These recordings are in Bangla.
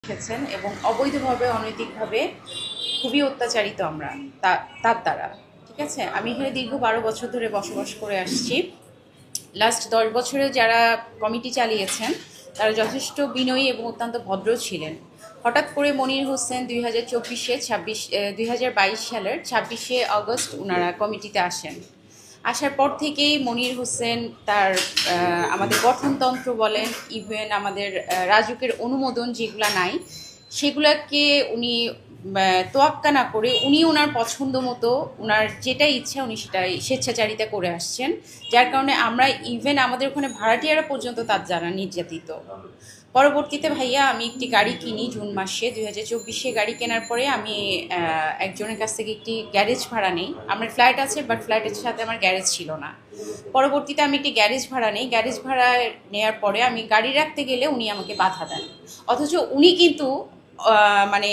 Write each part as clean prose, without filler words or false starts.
এসেছেন এবং অবৈধভাবে অনৈতিকভাবে খুবই অত্যাচারিত আমরা তার দ্বারা। ঠিক আছে, আমি এখানে দীর্ঘ 12 বছর ধরে বসবাস করে আসছি। লাস্ট 10 বছরে যারা কমিটি চালিয়েছেন তারা যথেষ্ট বিনয়ী এবং অত্যন্ত ভদ্র ছিলেন। হঠাৎ করে মনির হোসেন 2022 সালের 26শে আগস্ট ওনারা কমিটিতে আসেন। আসার পর থেকেই মনির হোসেন তার আমাদের গঠনতন্ত্র বলেন, ইভেন আমাদের রাজুকের অনুমোদন যেগুলো নাই সেগুলাকে উনি তোয়াক্কা না করে উনি ওনার পছন্দ মতো ওনার যেটা ইচ্ছা উনি সেটাই স্বেচ্ছাচারিতা করে আসছেন, যার কারণে আমরা ইভেন আমাদের ওখানে ভাড়াটিয়ারা পর্যন্ত তার যারা নির্যাতিত। পরবর্তীতে ভাইয়া আমি একটি গাড়ি কিনি জুন মাসে 2024 গাড়ি কেনার পরে আমি একজনের কাছ থেকে একটি গ্যারেজ ভাড়া নেই। আমার ফ্ল্যাট আছে, বাট ফ্ল্যাটের সাথে আমার গ্যারেজ ছিল না। পরবর্তীতে আমি একটি গ্যারেজ ভাড়া নেই। গ্যারেজ ভাড়া নেওয়ার পরে আমি গাড়ি রাখতে গেলে উনি আমাকে বাধা দেন, অথচ উনি কিন্তু মানে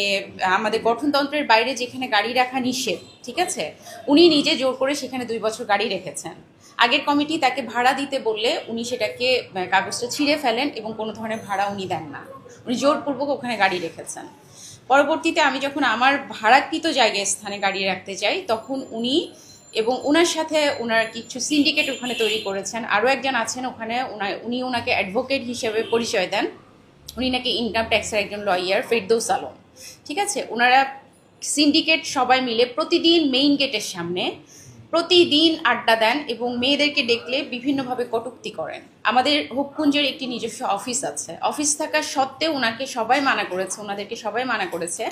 আমাদের গঠনতন্ত্রের বাইরে যেখানে গাড়ি রাখা নিষেধ, ঠিক আছে, উনি নিজে জোর করে সেখানে 2 বছর গাড়ি রেখেছেন। আগের কমিটি তাকে ভাড়া দিতে বললে উনি সেটাকে কাগজটা ছিঁড়ে ফেলেন এবং কোনো ধরনের ভাড়া উনি দেন না, উনি জোরপূর্বক ওখানে গাড়ি রেখেছেন। পরবর্তীতে আমি যখন আমার ভাড়াকৃত জায়গায় স্থানে গাড়ি রাখতে যাই তখন উনি এবং ওনার সাথে ওনার কিছু সিন্ডিকেট ওখানে তৈরি করেছেন। আরও একজন আছেন ওখানে, উনি ওনাকে অ্যাডভোকেট হিসেবে পরিচয় দেন। উনি নাকি ইনকাম ট্যাক্সের একজন লয়ার, ফেরদৌস আলম। ঠিক আছে, ওনারা সিন্ডিকেট সবাই মিলে প্রতিদিন মেইন গেটের সামনে প্রতিদিন আড্ডা দেন এবং মেয়েদেরকে ডেকলে বিভিন্নভাবে কটূক্তি করেন। আমাদের হোপকুঞ্জের একটি নিজস্ব অফিস আছে, অফিস থাকা সত্ত্বেও ওনাকে সবাই মানা করেছে, ওনাদেরকে সবাই মানা করেছে।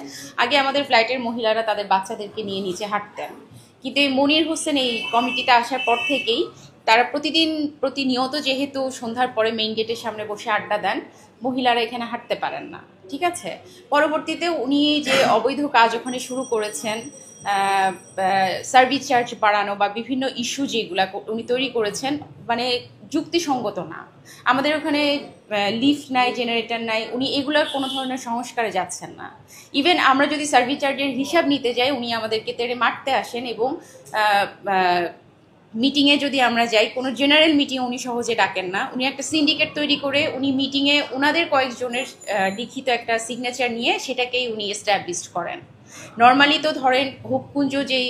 আগে আমাদের ফ্ল্যাটের মহিলারা তাদের বাচ্চাদেরকে নিয়ে নিচে হাঁটতেন, কিন্তু এই মনির হোসেন এই কমিটিতে আসার পর থেকেই তারা প্রতিনিয়ত যেহেতু সন্ধ্যার পরে মেইন গেটের সামনে বসে আড্ডা দেন, মহিলারা এখানে হাঁটতে পারেন না। ঠিক আছে, পরবর্তীতে উনি যে অবৈধ কাজ ওখানে শুরু করেছেন, সার্ভিস চার্জ বাড়ানো বা বিভিন্ন ইস্যু যেগুলা উনি তৈরি করেছেন, মানে যুক্তিসঙ্গত না। আমাদের ওখানে লিফট নাই, জেনারেটর নাই, উনি এগুলোর কোনো ধরনের সংস্কারে যাচ্ছেন না। ইভেন আমরা যদি সার্ভিস চার্জের হিসাব নিতে যাই উনি আমাদেরকে তেড়ে মারতে আসেন এবং মিটিংয়ে যদি আমরা যাই কোনো জেনারেল মিটিং উনি সহজে ডাকেন না। উনি একটা সিন্ডিকেট তৈরি করে উনি মিটিংয়ে ওনাদের কয়েকজনের লিখিত একটা সিগনেচার নিয়ে সেটাকেই উনি এস্টাবলিশ করেন। নর্মালি তো ধরেন হোপকুঞ্জ যেই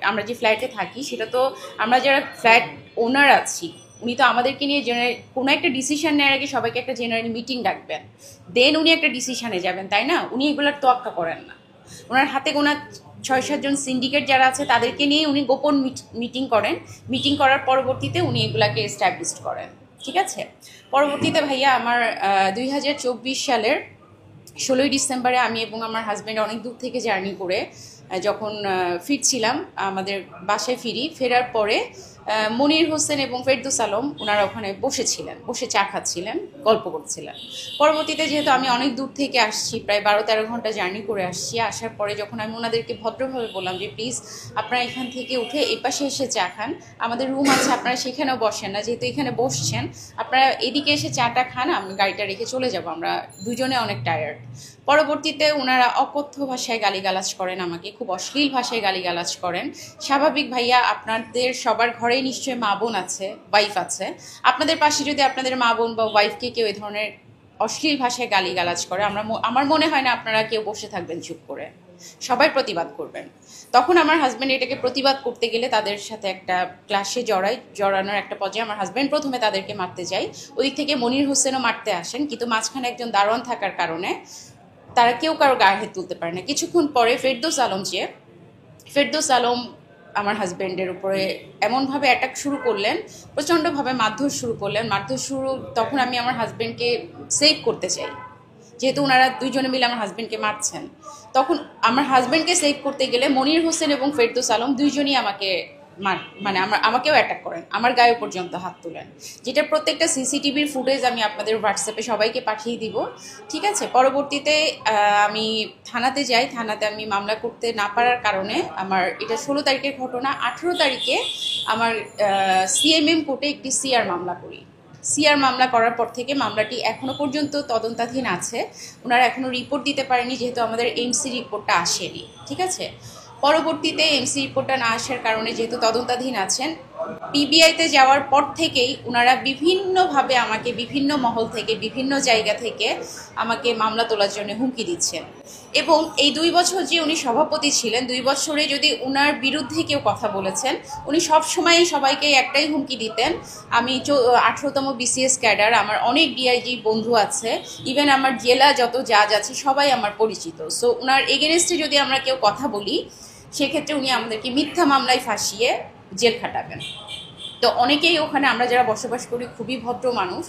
আমরা যে ফ্ল্যাটে থাকি সেটা তো আমরা যারা ফ্ল্যাট ওনার আছি উনি তো আমাদেরকে নিয়ে কোনো একটা ডিসিশন নেওয়ার আগে সবাইকে একটা জেনারেল মিটিং ডাকবেন, দেন উনি একটা ডিসিশনে যাবেন, তাই না? উনি এগুলোর তোয়াক্কা করেন না। ওনার হাতে গোনা 6-7 জন সিন্ডিকেট যারা আছে তাদেরকে নিয়ে উনি গোপন মিটিং করেন। মিটিং করার পরবর্তীতে উনি এগুলাকে এস্টাবলিশ করেন। ঠিক আছে, পরবর্তীতে ভাইয়া আমার 2024 সালের 16ই ডিসেম্বরে আমি এবং আমার হাজব্যান্ড অনেক দূর থেকে জার্নি করে যখন ফিরছিলাম, আমাদের বাসায় ফেরার পরে মনির হোসেন এবং ফেরদৌস আলম ওনারা ওখানে বসে চা খাচ্ছিলেন, গল্প করছিলেন। পরবর্তীতে যেহেতু আমি অনেক দূর থেকে আসছি, প্রায় 12-13 ঘন্টা জার্নি করে আসছি, আসার পরে যখন আমি ওনাদেরকে ভদ্রভাবে বললাম যে প্লিজ আপনারা এখান থেকে উঠে এই পাশে এসে চা খান, আমাদের রুম আছে, আপনারা সেখানেও বসেন না, যেহেতু এখানে বসছেন আপনারা এদিকে এসে চাটা খান, আমি গাড়িটা রেখে চলে যাব, আমরা দুজনে অনেক টায়ার্ড। পরবর্তীতে ওনারা অকথ্য ভাষায় গালিগালাজ করেন, আমাকে খুব অশ্লীল ভাষায় গালিগালাজ করেন। স্বাভাবিক ভাইয়া, আপনাদের সবার ঘরে নিশ্চয়ই মা বোন আছে, ওয়াইফ আছে, আপনাদের পাশে যদি আপনাদের মা বোন বা ওয়াইফকে কেউ এই ধরনের অশ্লীল ভাষায় গালিগালাজ করে আমার মনে হয় না আপনারা কেউ বসে থাকবেন চুপ করে, সবাই প্রতিবাদ করবেন। তখন আমার হাজব্যান্ড এটাকে প্রতিবাদ করতে গেলে তাদের সাথে একটা ক্লাসে জড়ানোর একটা পর্যায়ে আমার হাজব্যান্ড প্রথমে তাদেরকে মারতে যায়, ওদিক থেকে মনির হোসেনও মারতে আসেন, কিন্তু মাঝখানে একজন দারোয়ান থাকার কারণে তারা কেউ কারো গায়ে হাত তুলতে পারে না। কিছুক্ষণ পরে ফেরদৌস আলম আমার হাজব্যান্ডের উপরে এমনভাবে অ্যাটাক শুরু করলেন, প্রচণ্ডভাবে মারধর শুরু করলেন। তখন আমি আমার হাজব্যান্ডকে সেভ করতে চাই, যেহেতু ওনারা দুইজনে মিলে আমার হাজব্যান্ডকে মারছেন। তখন আমার হাজব্যান্ডকে সেভ করতে গেলে মনির হোসেন এবং ফেরদৌস আলম দুইজনই আমাকেও অ্যাটাক করেন, আমার গায়ে পর্যন্ত হাত তোলেন, যেটা প্রত্যেকটা সিসিটিভির ফুটেজ আমি আপনাদের হোয়াটসঅ্যাপে সবাইকে পাঠিয়ে দিব। ঠিক আছে, পরবর্তীতে আমি থানাতে যাই, থানাতে আমি মামলা করতে না পারার কারণে আমার এটা 16 তারিখের ঘটনা, 18 তারিখে আমার সিএমএম কোর্টে একটি সিআর মামলা করি। সিআর মামলা করার পর থেকে মামলাটি এখনো পর্যন্ত তদন্তাধীন আছে, ওনারা এখনো রিপোর্ট দিতে পারেনি যেহেতু আমাদের এমসি রিপোর্টটা আসেনি। ঠিক আছে, পরবর্তীতে এমসি রিপোর্টটা না আসার কারণে যেহেতু তদন্তাধীন আছেন, পিবিআইতে যাওয়ার পর থেকেই ওনারা বিভিন্নভাবে আমাকে বিভিন্ন মহল থেকে বিভিন্ন জায়গা থেকে আমাকে মামলা তোলার জন্য হুমকি দিচ্ছেন। এবং এই 2 বছর যে উনি সভাপতি ছিলেন, 2 বছরে যদি উনার বিরুদ্ধে কেউ কথা বলেছেন, উনি সবসময় সবাইকে একটাই হুমকি দিতেন, আমি 18তম বিসিএস ক্যাডার, আমার অনেক ডিআইজি বন্ধু আছে, ইভেন আমার জেলা যত জাজ আছে সবাই আমার পরিচিত, সো উনার এগেনস্টে যদি আমরা কেউ কথা বলি সেক্ষেত্রে উনি আমাদেরকে মিথ্যা মামলায় ফাঁসিয়ে জেল খাটাবেন। তো অনেকেই ওখানে, আমরা যারা বসবাস করি খুবই ভদ্র মানুষ,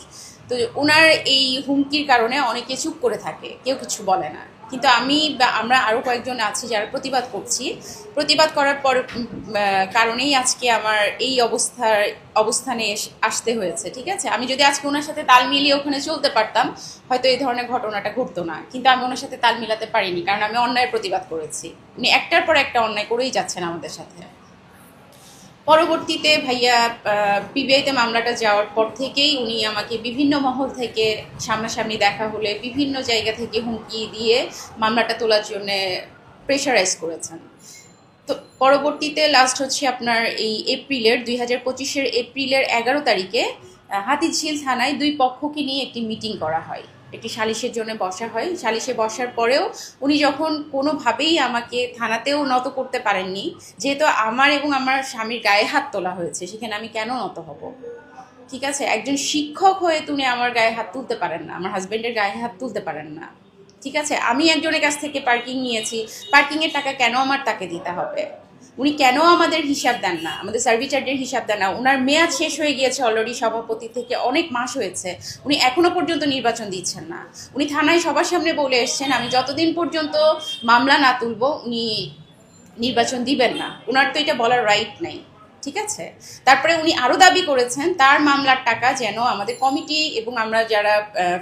তো ওনার এই হুমকির কারণে অনেকে চুপ করে থাকে, কেউ কিছু বলে না। কিন্তু আমি বা আমরা আরও কয়েকজন আছি যারা প্রতিবাদ করছি, প্রতিবাদ করার পর কারণেই আজকে আমার এই অবস্থানে আসতে হয়েছে। ঠিক আছে, আমি যদি আজকে ওনার সাথে তাল মিলিয়ে ওখানে চলতে পারতাম হয়তো এই ধরনের ঘটনাটা ঘটতো না, কিন্তু আমি ওনার সাথে তাল মিলাতে পারিনি, কারণ আমি অন্যায়ের প্রতিবাদ করেছি। উনি একটার পর একটা অন্যায় করেই যাচ্ছেন আমাদের সাথে। পরবর্তীতে ভাইয়া পিবিআইতে মামলাটা যাওয়ার পর থেকেই উনি আমাকে বিভিন্ন মহল থেকে সামনাসামনি দেখা হলে বিভিন্ন জায়গা থেকে হুমকি দিয়ে মামলাটা তোলার জন্য প্রেশারাইজ করেছেন। তো পরবর্তীতে লাস্ট হচ্ছে আপনার এই 2025-এর এপ্রিলের 11 তারিখে হাতিঝিল থানায় 2 পক্ষকে নিয়ে একটি মিটিং করা হয়, একটি সালিশের জন্য বসা হয়। সালিশে বসার পরেও উনি যখন কোনোভাবেই আমাকে থানাতেও নত করতে পারেননি, যেহেতু আমার এবং আমার স্বামীর গায়ে হাত তোলা হয়েছে, সেখানে আমি কেন নত হব? ঠিক আছে, একজন শিক্ষক হয়ে তুমি আমার গায়ে হাত তুলতে পারেন না, আমার হাজব্যান্ডের গায়ে হাত তুলতে পারেন না। ঠিক আছে, আমি একজনের কাছ থেকে পার্কিং নিয়েছি, পার্কিংয়ের টাকা কেন আমার তাকে দিতে হবে? উনি কেন আমাদের হিসাব দেন না, আমাদের সার্ভিস চার্জের হিসাব দেন না? ওনার মেয়াদ শেষ হয়ে গিয়েছে অলরেডি, সভাপতি থেকে অনেক মাস হয়েছে, উনি এখনো পর্যন্ত নির্বাচন দিচ্ছেন না। উনি থানায় সবার সামনে বলে এসছেন আমি যতদিন পর্যন্ত মামলা না তুলব উনি নির্বাচন দিবেন না। ওনার তো এটা বলার রাইট নাই। ঠিক আছে, তারপরে উনি আরও দাবি করেছেন তার মামলার টাকা যেন আমাদের কমিটি এবং আমরা যারা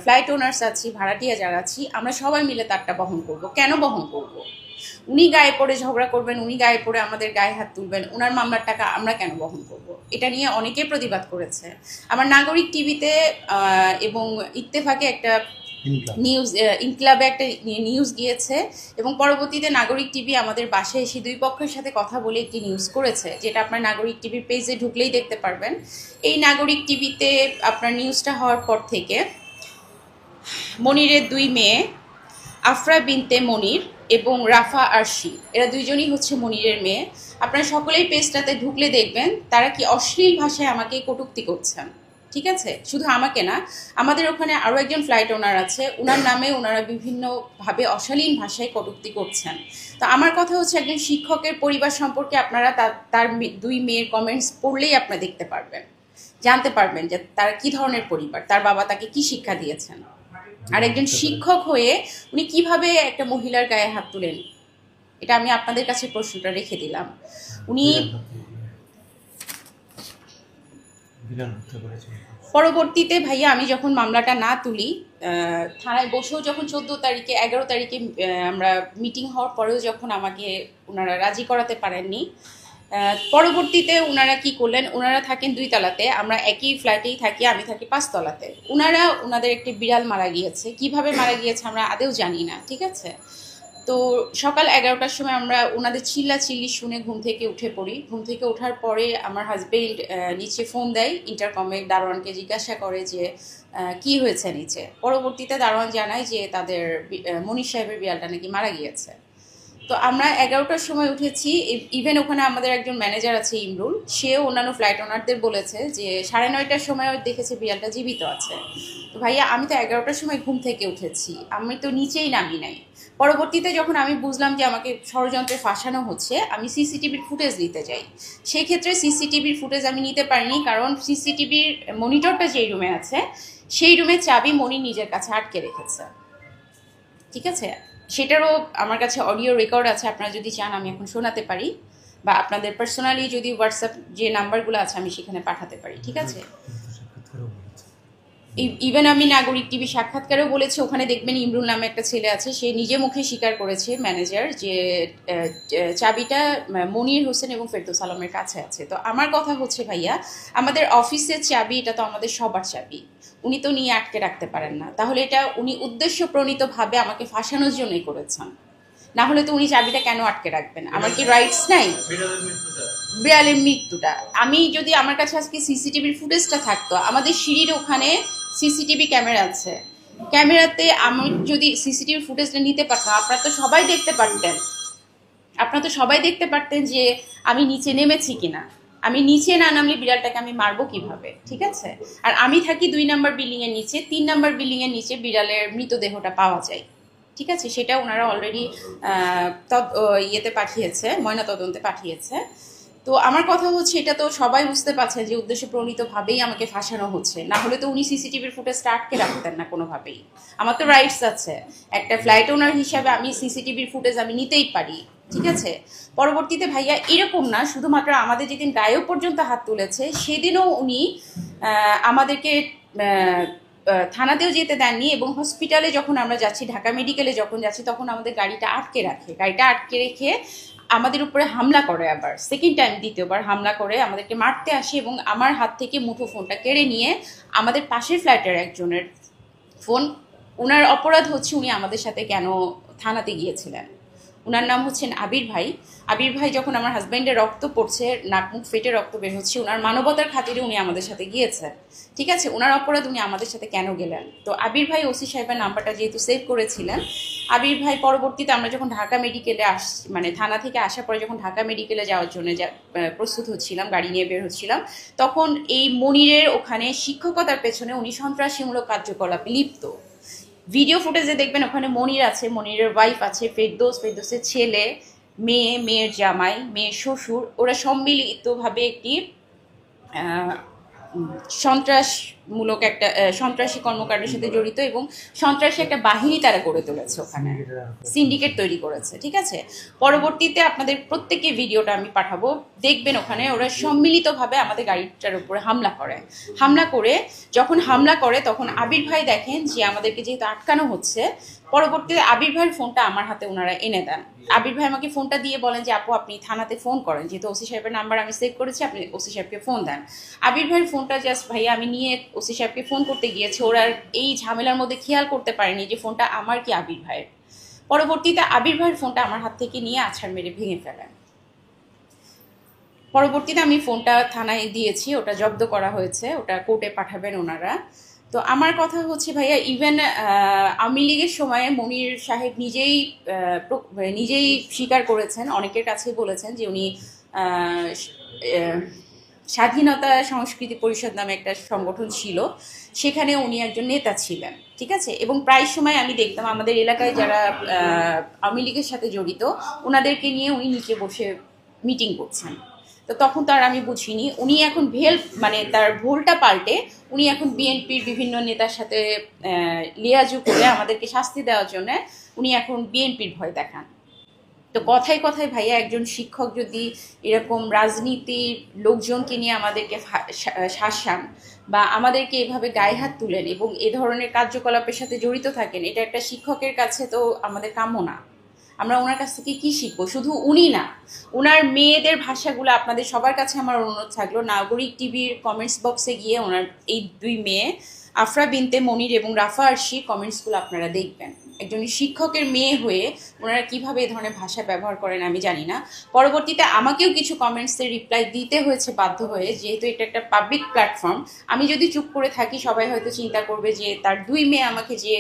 ফ্লাইট ওনার্স আছি, ভাড়াটিয়া যারা আছি, আমরা সবাই মিলে তারটা বহন করব। কেন বহন করব? উনি গায়ে পড়ে ঝগড়া করবেন, উনি গায়ে পড়ে আমাদের গায়ে হাত তুলবেন, ওনার মামলার টাকা আমরা কেন বহন করব? এটা নিয়ে অনেকে প্রতিবাদ করেছে। আমার নাগরিক টিভিতে এবং ইত্তেফাকে একটা নিউজ, ইনক্লাবে একটা নিউজ গিয়েছে, এবং পরবর্তীতে নাগরিক টিভি আমাদের বাসায় এসে 2 পক্ষের সাথে কথা বলে একটি নিউজ করেছে, যেটা আপনার নাগরিক টিভির পেজে ঢুকলেই দেখতে পারবেন। এই নাগরিক টিভিতে আপনার নিউজটা হওয়ার পর থেকে মনিরের 2 মেয়ে আফরা বিনতে মনির এবং রাফা আরশি, এরা 2জনই হচ্ছে মনিরের মেয়ে। আপনারা সকলেই পেজটাতে ঢুকলে দেখবেন তারা কি অশ্লীল ভাষায় আমাকে কটূক্তি করছেন। ঠিক আছে, শুধু আমাকে না, আমাদের ওখানে আরও একজন ফ্লাইট ওনার আছে, ওনার নামে ওনারা বিভিন্নভাবে অশালীন ভাষায় কটূক্তি করছেন। তো আমার কথা হচ্ছে, একজন শিক্ষকের পরিবার সম্পর্কে আপনারা তার 2 মেয়ের কমেন্টস পড়লেই আপনারা দেখতে পারবেন, জানতে পারবেন যে তার কি ধরনের পরিবার, তার বাবা তাকে কি শিক্ষা দিয়েছেন। আর একজন শিক্ষক হয়ে উনি কিভাবে একটা মহিলার গায়ে হাত তুলেন, এটা আমি আপনাদের কাছে প্রশ্নটা রেখে দিলাম। উনি পরবর্তীতে ভাইয়া আমি যখন মামলাটা না তুলি, থানায় বসেও যখন 14 তারিখে 11 তারিখে আমরা মিটিং হওয়ার পরেও যখন আমাকে ওনারা রাজি করাতে পারেননি, পরবর্তীতে ওনারা কি করলেন, ওনারা থাকেন 2 তলাতে, আমরা একই ফ্ল্যাটেই থাকি, আমি থাকি 5 তলাতে। ওনাদের একটি বিড়াল মারা গিয়েছে, কিভাবে মারা গিয়েছে আমরা আদেও জানি না। ঠিক আছে, তো সকাল 11টার সময় আমরা ওনাদের চিল্লাচিল্লি শুনে ঘুম থেকে উঠে পড়ি। ঘুম থেকে ওঠার পরে আমার হাজবেন্ড নিচে ফোন দেয়, ইন্টারকমে দারোয়ানকে জিজ্ঞাসা করে যে কি হয়েছে নিচে। পরবর্তীতে দারোয়ান জানায় যে তাদের মনির সাহেবের বিড়ালটা নাকি মারা গিয়েছে। তো আমরা 11টার সময় উঠেছি, ইভেন ওখানে আমাদের একজন ম্যানেজার আছে ইমরুল, সেও অন্যান্য ফ্লাইট ওনারদের বলেছে যে 9:30টার সময় দেখেছে বিড়ালটা জীবিত আছে। তো ভাইয়া আমি তো 11টার সময় ঘুম থেকে উঠেছি, আমি তো নিচেই নামি নাই। পরবর্তীতে যখন আমি বুঝলাম যে আমাকে ষড়যন্ত্রে ফাঁসানো হচ্ছে, আমি সিসিটিভির ফুটেজ নিতে যাই। সেই ক্ষেত্রে সিসিটিভির ফুটেজ আমি নিতে পারিনি, কারণ সিসিটিভির মনিটরটা যেই রুমে আছে সেই রুমের চাবি মনি নিজের কাছে আটকে রেখেছে। ঠিক আছে, সেটারও আমার কাছে অডিও রেকর্ড আছে, আপনারা যদি চান আমি এখন শোনাতে পারি, বা আপনাদের পার্সোনালি যদি হোয়াটসঅ্যাপ যে নাম্বারগুলো আছে আমি সেখানে পাঠাতে পারি। ঠিক আছে, ইভেন আমি নাগরিক টিভি সাক্ষাৎকারেও বলেছি, ওখানে দেখবেন ইমরুল নামে একটা ছেলে আছে, সে নিজে মুখে স্বীকার করেছে ম্যানেজার যে চাবিটা মনির হোসেন এবং ফেরদৌস আলমের কাছে আছে। তো আমার কথা হচ্ছে ভাইয়া, আমাদের অফিসের চাবি এটা তো আমাদের সবার চাবি, উনি তো নিয়ে আটকে রাখতে পারেন না, তাহলে এটা উনি উদ্দেশ্য প্রণীতভাবে আমাকে ফাঁসানোর জন্যই করেছেন। না হলে তো উনি চাবিটা কেন আটকে রাখবেন? আমার কি রাইটস নাই? বিড়ালের মৃত্যুটা আমি যদি আমার কাছে আজকে সিসিটিভির ফুটেজটা থাকতো, আমাদের সিঁড়ির ওখানে সিসিটিভি ক্যামেরা আছে, ক্যামেরাতে আমি যদি সিসিটিভি ফুটেজটা নিতে পারতাম, আপনারা তো সবাই দেখতে পারতেন, যে আমি নিচে নেমেছি কিনা। আমি নিচে না নামলে বিড়ালটাকে আমি মারবো কিভাবে? ঠিক আছে। আর আমি থাকি 2 নম্বর বিল্ডিং এর নিচে, 3 নম্বর বিল্ডিং এর নিচে বিড়ালের মৃতদেহটা পাওয়া যায়। ঠিক আছে, সেটা ওনারা অলরেডি ইয়েতে পাঠিয়েছে, ময়নাতদন্তে পাঠিয়েছে। তো আমার কথা হচ্ছে, এটা তো সবাই বুঝতে পারছে যে উদ্দেশ্য প্রণীতভাবেই আমাকে ফাঁসানো হচ্ছে, না হলে তো উনি সিসিটিভির ফুটেজটা আটকে রাখতেন না কোনোভাবেই। আমার তো রাইটস আছে, একটা ফ্ল্যাট ওনার হিসাবে আমি সিসিটিভির ফুটেজ আমি নিতেই পারি। ঠিক আছে। পরবর্তীতে ভাইয়া এরকম না, শুধুমাত্র আমাদের যেদিন গায়েও পর্যন্ত হাত তুলেছে সেদিনও উনি আমাদেরকে থানাতেও যেতে দেননি, এবং হসপিটালে যখন আমরা যাচ্ছি, ঢাকা মেডিকেলে যখন যাচ্ছি, তখন আমাদের গাড়িটা আটকে রেখে আমাদের উপরে হামলা করে, আবার সেকেন্ড টাইম, দ্বিতীয়বার হামলা করে আমাদেরকে মারতে আসে, এবং আমার হাত থেকে মুঠো ফোনটা কেড়ে নিয়ে আমাদের পাশের ফ্ল্যাটের একজনের ফোন। ওনার অপরাধ হচ্ছে উনি আমাদের সাথে কেন থানাতে গিয়েছিলেন। ওনার নাম হচ্ছেন আবির ভাই যখন আমার হাজব্যান্ডের রক্ত পড়ছে, নাক মুখ ফেটে রক্ত বের হচ্ছে, ওনার মানবতার খাতিরে উনি আমাদের সাথে গিয়েছেন। ঠিক আছে, ওনার অপরাধ উনি আমাদের সাথে কেন গেলেন। তো আবির ভাই ওসি সাহেবের নাম্বারটা যেহেতু সেভ করেছিলেন, আবির ভাই পরবর্তীতে আমরা যখন ঢাকা মেডিকেলে মানে থানা থেকে আসার পরে যখন ঢাকা মেডিকেলে যাওয়ার জন্য প্রস্তুত হচ্ছিলাম, গাড়ি নিয়ে বের হচ্ছিলাম, তখন এই মনিরের ওখানে শিক্ষকতার পেছনে উনি সন্ত্রাসীমূলক কার্যকলাপে লিপ্ত। ভিডিও ফুটেজে দেখবেন ওখানে মনির আছে, মনিরের ওয়াইফ আছে, ফেরদৌসের ছেলে, মেয়ের জামাই, মেয়ের শ্বশুর, ওরা সম্মিলিতভাবে একটি সন্ত্রাসী কর্মকাণ্ডের সাথে জড়িত, এবং সন্ত্রাসী একটা বাহিনী তারা গড়ে তুলেছে, ওখানে সিন্ডিকেট তৈরি করেছে। ঠিক আছে। পরবর্তীতে আপনাদের প্রত্যেকে ভিডিওটা আমি পাঠাবো, দেখবেন ওখানে ওরা সম্মিলিতভাবে আমাদের গাড়িটার উপরে হামলা করে যখন হামলা করে তখন আবির ভাই দেখেন যে আমাদেরকে যেহেতু আটকানো হচ্ছে, পরবর্তীতে আবির ভাইয়ের ফোনটা আমার হাতে ওনারা এনে দেন। আবির ভাই আমাকে ফোনটা দিয়ে বলেন যে আপু আপনি থানাতে ফোন করেন, যেহেতু ওসি সাহেবের নাম্বার আমি সেভ করেছি, আপনি ওসি সাহেবকে ফোন দেন। আবির ভাইয়ের ফোনটা জাস্ট ভাইয়া আমি নিয়ে ওসি সাহেবকে ফোন করতে গিয়েছি, ওরা এই ঝামেলার মধ্যে খেয়াল করতে পারেনি যে ফোনটা আমার কি আবির ভাইয়ের। পরবর্তীতে আবির ভাইয়ের ফোনটা আমার হাত থেকে নিয়ে আছাড় মেরে ভেঙে ফেলেন। পরবর্তীতে আমি ফোনটা থানায় দিয়েছি, ওটা জব্দ করা হয়েছে, ওটা কোর্টে পাঠাবেন ওনারা। তো আমার কথা হচ্ছে ভাইয়া, ইভেন আওয়ামী লীগের সময়ে মনির সাহেব নিজেই স্বীকার করেছেন, অনেকের কাছেই বলেছেন যে উনি স্বাধীনতা সংস্কৃতি পরিষদ নামে একটা সংগঠন ছিল, সেখানে উনি একজন নেতা ছিলেন। ঠিক আছে। এবং প্রায় সময় আমি দেখতাম আমাদের এলাকায় যারা আওয়ামী লীগের সাথে জড়িত, ওনাদেরকে নিয়ে উনি নিচে বসে মিটিং করছেন। তো তখন তো আর আমি বুঝিনি, উনি এখন মানে তার ভুলটা পাল্টে উনি এখন বিএনপির বিভিন্ন নেতার সাথে লিয়াজু করে আমাদেরকে শাস্তি দেওয়ার জন্য উনি এখন বিএনপির ভয় দেখান। তো কথায় কথায় ভাইয়া, একজন শিক্ষক যদি এরকম রাজনীতির লোকজনকে নিয়ে আমাদেরকে শাসান বা আমাদেরকে এভাবে গায়ে হাত তুলেন এবং এ ধরনের কার্যকলাপের সাথে জড়িত থাকেন, এটা একটা শিক্ষকের কাছে তো আমাদের কাম্য না। আমরা ওনার কাছ থেকে কি শিখবো? শুধু উনি না, ওনার মেয়েদের ভাষাগুলো আপনাদের সবার কাছে আমার অনুরোধ থাকলো, নাগরিক টিভির কমেন্টস বক্সে গিয়ে ওনার এই 2 মেয়ে আফরা বিনতে মনির এবং রাফা আরশির কমেন্টসগুলো আপনারা দেখবেন। একজন শিক্ষকের মেয়ে হয়ে ওনারা কিভাবে এই ধরনের ভাষা ব্যবহার করেন আমি জানি না। পরবর্তীতে আমাকেও কিছু কমেন্টসের রিপ্লাই দিতে হয়েছে বাধ্য হয়ে, যেহেতু এটা একটা পাবলিক প্ল্যাটফর্ম। আমি যদি চুপ করে থাকি সবাই হয়তো চিন্তা করবে যে তার 2 মেয়ে আমাকে যে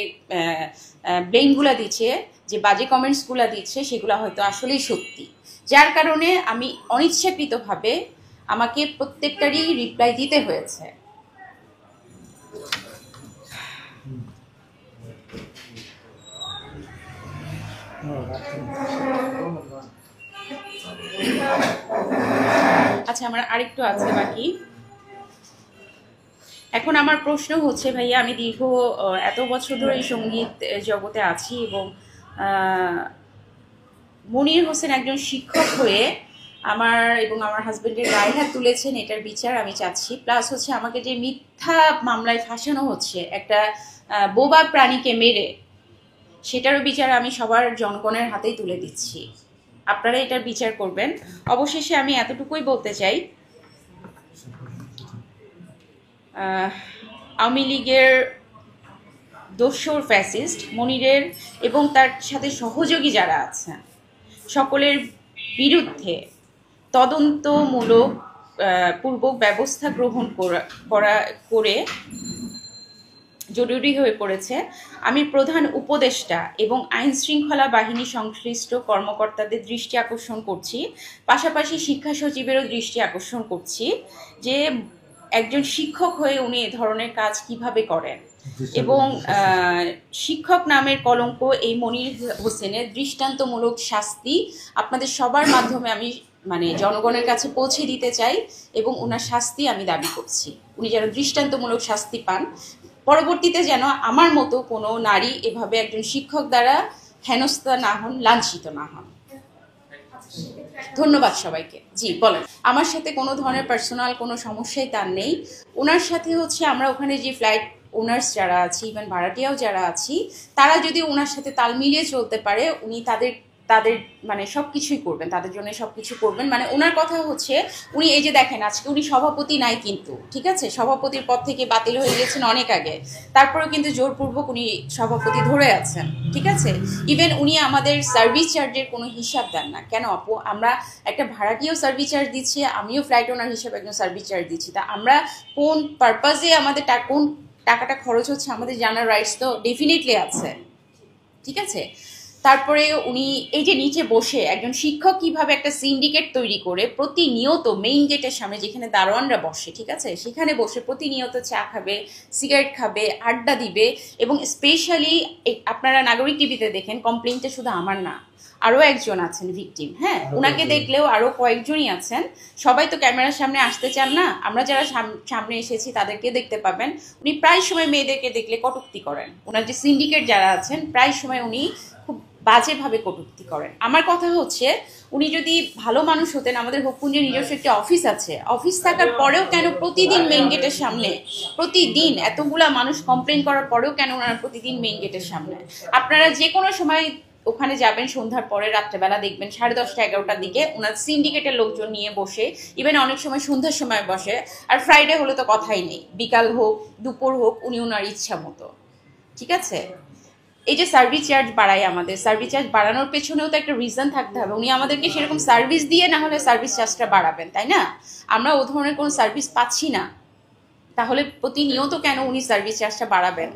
ব্লেমগুলো দিচ্ছে, যে বাজে কমেন্টসগুলো দিচ্ছে, সেগুলো হয়তো আসলেই সত্যি, যার কারণে আমি অনিচ্ছাকৃতভাবে আমাকে প্রত্যেকটারই রিপ্লাই দিতে হয়েছে। আচ্ছা, আমার আরেকটু আছে বাকি। এখন আমার প্রশ্ন হচ্ছে ভাইয়া, আমি দীর্ঘ এত বছর ধরে এই সঙ্গীত জগতে আছি এবং মনির হোসেন একজন শিক্ষক হয়ে আমার এবং আমার হাজবেন্ডের গায়ে হাত তুলেছেন, এটার বিচার আমি চাচ্ছি। প্লাস হচ্ছে আমাকে যে মিথ্যা মামলায় ফাঁসানো হচ্ছে একটা বোবা প্রাণীকে মেরে, সেটারও বিচার আমি সবার জনগণের হাতেই তুলে দিচ্ছি। আপনারা এটার বিচার করবেন। অবশেষে আমি এতটুকুই বলতে চাই, আওয়ামী লীগের দোসর ফ্যাসিস্ট মনিরের এবং তার সাথে সহযোগী যারা আছেন সকলের বিরুদ্ধে তদন্তমূলক পূর্বক ব্যবস্থা গ্রহণ করে জরুরি হয়ে পড়েছে। আমি প্রধান উপদেষ্টা এবং আইন শৃঙ্খলা বাহিনী সংশ্লিষ্ট কর্মকর্তাদের দৃষ্টি আকর্ষণ করছি, পাশাপাশি শিক্ষা সচিবেরও দৃষ্টি আকর্ষণ করছি যে একজন শিক্ষক হয়ে উনি এ ধরনের কাজ কিভাবে করেন এবং শিক্ষক নামের কলঙ্ক এই মনির হোসেনের দৃষ্টান্তমূলক শাস্তি আপনাদের সবার মাধ্যমে আমি জনগণের কাছে পৌঁছে দিতে চাই এবং ওনার শাস্তি আমি দাবি করছি। উনি যেন দৃষ্টান্তমূলক শাস্তি পান, পরবর্তীতে যেন আমার মতো কোনো নারী এভাবে একজন শিক্ষক দ্বারা হেনস্থা না হন, লাঞ্ছিত না হন। ধন্যবাদ সবাইকে। জি বলেন। আমার সাথে কোনো ধরনের পার্সোনাল কোনো সমস্যাই তার নেই। ওনার সাথে আমরা ওখানে যে ফ্লাইট ওনার্স যারা আছি, ইভেন ভাড়াটিয়াও যারা আছি, তারা যদি ওনার সাথে তাল মিলিয়ে চলতে পারে, উনি তাদের সব কিছুই করবেন, তাদের জন্য সব কিছু করবেন। ওনার কথা উনি এই যে দেখেন আজকে উনি সভাপতি নাই, কিন্তু ঠিক আছে, সভাপতির পদ থেকে বাতিল হয়ে গেছেন অনেক আগে, তারপরেও কিন্তু জোরপূর্বক উনি সভাপতি ধরে আছেন, ঠিক আছে। ইভেন উনি আমাদের সার্ভিস চার্জের কোনো হিসাব দেন না। কেন আপু, আমরা একটা ভাড়াটিও সার্ভিস চার্জ দিচ্ছি, আমিও ফ্লাইট ওনার হিসাবে একজন সার্ভিস চার্জ দিচ্ছি, তা আমরা কোন পারপাজে আমাদের কোন টাকাটা খরচ হচ্ছে আমাদের জানার রাইটস তো ডেফিনেটলি আছে, ঠিক আছে। তারপরে উনি এই যে নিচে বসে একজন শিক্ষক কিভাবে একটা সিন্ডিকেট তৈরি করে প্রতিনিয়ত মেইন গেটের সামনে যেখানে দারোয়ানরা বসে, ঠিক আছে, সেখানে বসে প্রতিনিয়ত চা খাবে, সিগারেট খাবে, আড্ডা দিবে। এবং স্পেশালি আপনারা নাগরিক টিভিতে দেখেন, কমপ্লেইনটা শুধু আমার না, আরও একজন আছেন ভিকটিম, হ্যাঁ, ওনাকে দেখলেও আরও কয়েকজনই আছেন। সবাই তো ক্যামেরার সামনে আসতে চান না, আমরা যারা সামনে এসেছি তাদেরকে দেখতে পাবেন। উনি প্রায় সময় মেয়েদেরকে দেখলে কটূক্তি করেন। ওনার যে সিন্ডিকেট যারা আছেন প্রায় সময় উনি খুব বাজেভাবে কটূক্তি করেন। আমার কথা উনি যদি ভালো মানুষ হতেন, আমাদের হোপপুঞ্জের নিজস্ব একটি অফিস আছে, অফিস থাকার পরেও কেন প্রতিদিন মেইন গেটের সামনে, প্রতিদিন এতগুলা মানুষ কমপ্লেন করার পরেও কেন ওনারা প্রতিদিন মেইন গেটের সামনে? আপনারা যে কোনো সময় ওখানে যাবেন, সন্ধ্যার পরে রাত্রেবেলা দেখবেন 10:30 11টার দিকে ওনার সিন্ডিকেটের লোকজন নিয়ে বসে, ইভেন অনেক সময় সন্ধ্যার সময় বসে। আর ফ্রাইডে হলে তো কথাই নেই, বিকাল হোক দুপুর হোক উনি ওনার ইচ্ছা মতো, ঠিক আছে। এই যে সার্ভিস চার্জ বাড়ায়, আমাদের সার্ভিস চার্জ বাড়ানোর পেছনেও তো একটা রিজন থাকতে হবে। উনি আমাদেরকে সেরকম সার্ভিস দিয়ে না হলে সার্ভিস চার্জটা বাড়াবেন, তাই না? আমরা ও ধরনের কোনো সার্ভিস পাচ্ছি না, তাহলে প্রতিনিয়ত কেন উনি সার্ভিস চার্জটা বাড়াবেন?